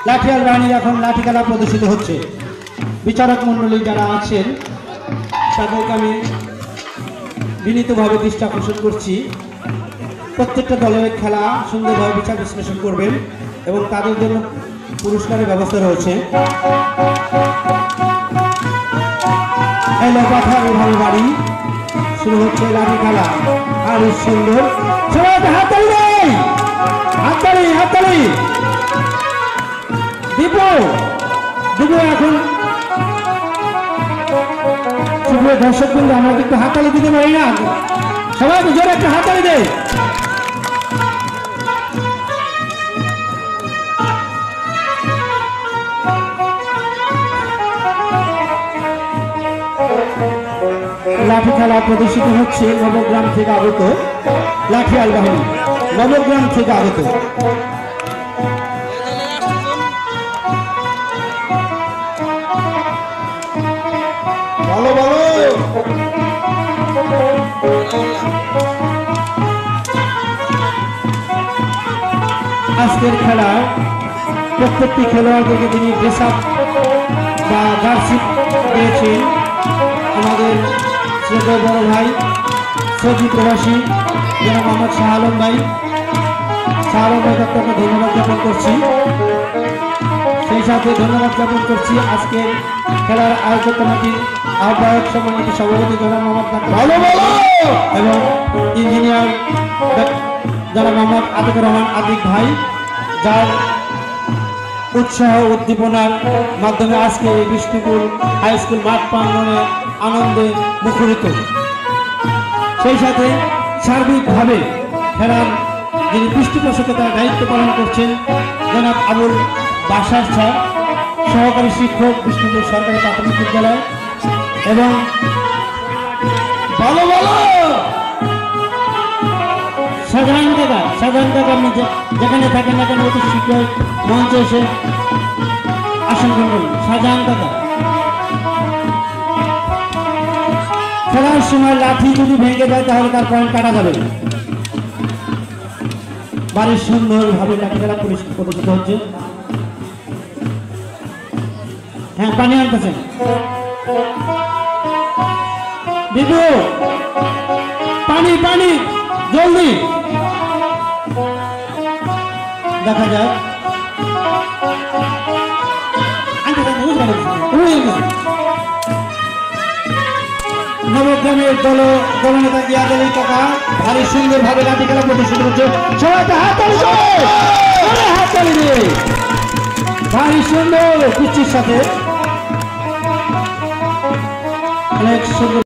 লাঠিয়াল বাহিনীর এখন লাঠি খেলা প্রদর্শিত হচ্ছে। বিচারক মন্ডলী যারা আছেন তাদেরকে আমি বিনীতভাবে দৃষ্টি আকর্ষণ করছি, প্রত্যেকটা দলের খেলা সুন্দরভাবে বিচার বিশ্লেষণ করবেন এবং তাদের জন্য পুরস্কারের ব্যবস্থা রয়েছে। এভাবে বাড়ি শুরু হচ্ছে লাঠি খেলা, আর সুন্দর সবাই হাততালি দেয়, হাততালি হাততালি। দীপু এখন দর্শক বন্ধু আমরা কিন্তু হাততালি দিতে পারি না, সবাই জোরে একটা হাততালি দেয়। লাঠি খেলা প্রদর্শিত হচ্ছে নবগ্রাম থেকে আগত লাঠিয়াল বাহিনী, নবগ্রাম থেকে আগত। বলো বলো আজকের খেলা প্রত্যেকটি খেলোয়াড়দেরকে তিনি ড্রেস আপ বা জার্সি দিয়েছেন আমাদের শ্রদ্ধেয় বড় ভাই সৌদি প্রবাসী জনাব মোহাম্মদ শাহ আলম ভাই। শাহ আলম ভাই আপনাকে ধন্যবাদ জ্ঞাপন করছি, সেই সাথে ধন্যবাদ জ্ঞাপন করছি আজকের খেলার আয়োজক কমিটির আহ্বায়ক সম্মানিত সভাপতি জনাব মোহাম্মদ এবং ইঞ্জিনিয়ার জনাব মোহাম্মদ আতিকুর রহমান আতিক ভাই, যার উৎসাহ উদ্দীপনার মাধ্যমে আজকে এই বিষ্ণুপুর হাই স্কুল মাঠ প্রাঙ্গণে আনন্দে মুখরিত। সেই সাথে সার্বিকভাবে খেলার যিনি পৃষ্ঠপোষকতার দায়িত্ব পালন করছেন জনাব আবুল বাসার স্যার, সহকারী শিক্ষক বিষ্ণুপুর সরকারি প্রাথমিক বিদ্যালয়, এবং ভালো ভালো সাধারণ দাদা আপনি যেখানে থাকেন না কেন অতি শীঘ্রই মঞ্চে এসে আসন গ্রহণ করুন। সাধারণ দাদা, খেলার সময় লাঠি যদি ভেঙে যায় তাহলে তার পয়েন্ট কাটা যাবে। বাড়ির সুন্দরভাবে লাঠি খেলা প্রদর্শিত হচ্ছে। হ্যাঁ, পানি আনতেছেন বিদু, পানি পানি জলদি দেখা যায়। নবগ্রামের দলনেতা জিয়াদ আলী কাকা ভারী সুন্দর ভাবে লাঠি খেলা প্রদর্শিত হচ্ছে। সবাইকে হাততালি দিয়ে ভারী সুন্দর কুচির সাথে অনেক সুন্দর